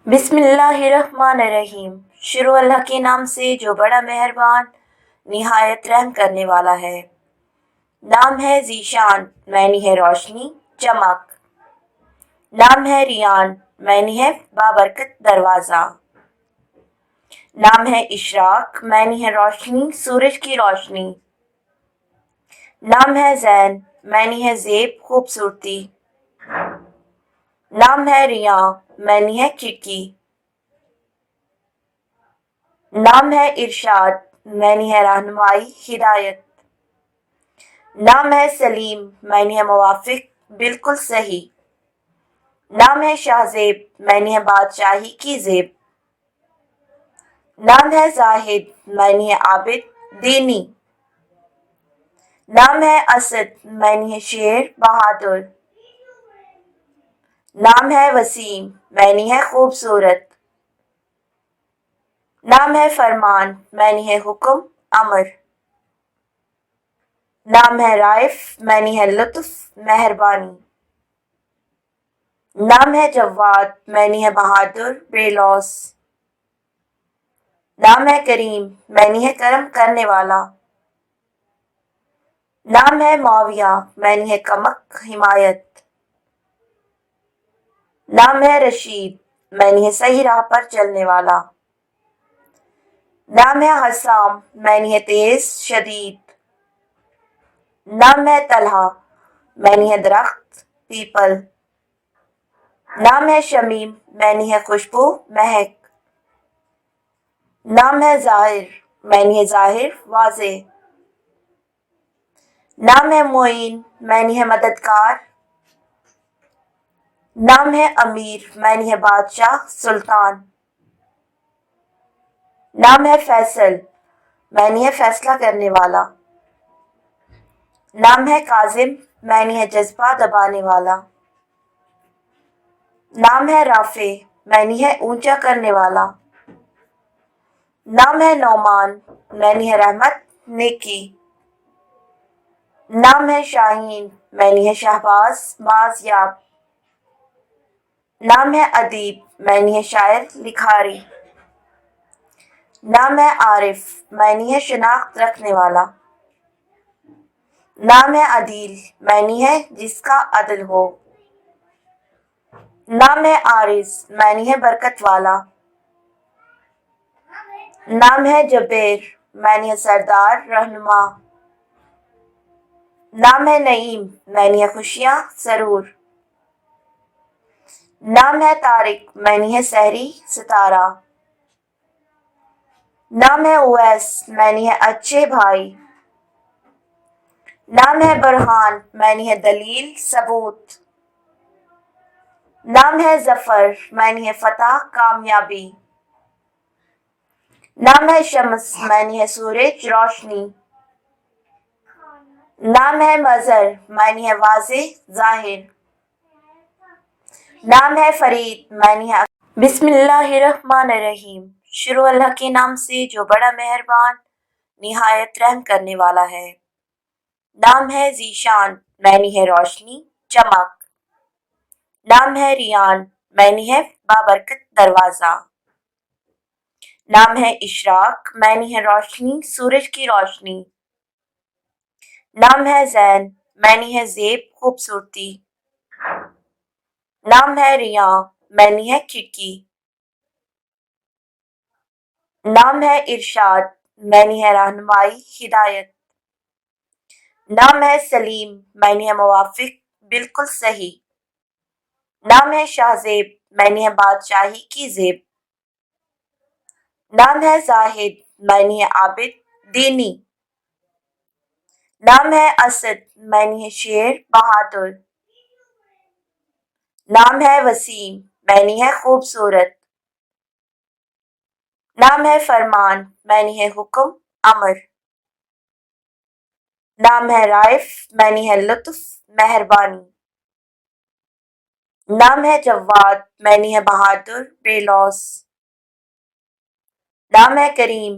बिस्मिल्लाहिर्रहमानिर्रहीम। शुरू अल्लाह के नाम से जो बड़ा मेहरबान निहायत रहम करने वाला है। नाम है ज़ीशान, मैनी है रोशनी चमक। नाम है रियान, मैनी है बाबरकत दरवाज़ा। नाम है इशराक, मैनी है रोशनी सूरज की रोशनी। नाम है ज़ैन, मैनी है ज़ेब खूबसूरती। नाम है रिया, मैनी है खिड़की। नाम है इरशाद, मैनी है रहनुमाई हिदायत। नाम है सलीम, मैनी है मुवाफिक बिल्कुल सही। नाम है शाहजेब, मैनी है बादशाही की जेब। नाम है जाहिद, मैनी है आबिद दीनी। नाम है असद, मैनी है शेर बहादुर। नाम है वसीम, मैनी है खूबसूरत। नाम है फरमान, मैनी है हुक्म अमर। नाम है राइफ, मैनी है लुत्फ मेहरबानी। नाम है जवाद, मैनी है बहादुर बेलौस। नाम है करीम, मैनी है करम करने वाला। नाम है माविया, मैनी है कमक हिमायत। नाम है रशीद, मैनी है सही राह पर चलने वाला। नाम है हसाम, मैनी है तेज शदीद। नाम है तलहा, मैनी है दरख्त पीपल। नाम है शमीम, मैनी है खुशबू महक। नाम है जाहिर, मैनी है जाहिर वाज़े। नाम है मोइन, मैनी है मददगार। नाम है अमीर, मैनी है बादशाह सुल्तान। नाम है फैसल, मैनी है फैसला करने वाला। नाम है काजिम, मैनी है जज्बा दबाने वाला। नाम है राफे, मैनी है ऊंचा करने वाला। नाम है नौमान, मैनी है रहमत नेकी। नाम है शाहीन, मैनी है शहबाज बाज़याब। नाम है अदीब, मैनी है शायर लिखारी। नाम है आरिफ, मैनी है शनाख्त रखने वाला। नाम है अदील, मैनी है जिसका अदल हो। नाम है आरिज, मैनी है बरकत वाला। नाम है जबेर, मैनी है सरदार रहनुमा। नाम है नईम, मैनी है खुशियाँ सरूर। नाम है तारिक, मैनी है सहरी सितारा। नाम है उवैस, मैनी है अच्छे भाई। नाम है बरहान, मैनी है दलील सबूत। नाम है जफर, मैनी है फतह कामयाबी। नाम है शम्स, मैनी है सूरज रोशनी। नाम है मजर, मैनी है वाज़े जाहिर। नाम है फरीद, मैनी है बिस्मिल्लाहिर्रहमानिर्रहीम। शुरू अल्लाह के नाम से जो बड़ा मेहरबान निहायत रहम करने वाला है। नाम है ज़ीशान, मैनी है रोशनी चमक। नाम है रियान, मैनी है बाबरकत दरवाज़ा। नाम है इशराक, मैनी है रोशनी सूरज की रोशनी। नाम है ज़ैन, मैनी है ज़ेब खूबसूरती। नाम है रिया, मैनी है खिड़की। नाम है इरशाद, मैनी है रहनुमाई हिदायत। नाम है सलीम, मैनी है मुवाफिक बिल्कुल सही। नाम है शाहजेब, मैनी है बादशाही की जेब। नाम है जाहिद, मैनी है आबिद दीनी। नाम है असद, मैनी है शेर बहादुर। नाम है वसीम, मैनी है खूबसूरत। नाम है फरमान, मैनी है हुक्म अमर। नाम है राइफ, मैनी है लुत्फ मेहरबानी। नाम है जवाद, मैनी है बहादुर बेलौस। नाम है करीम,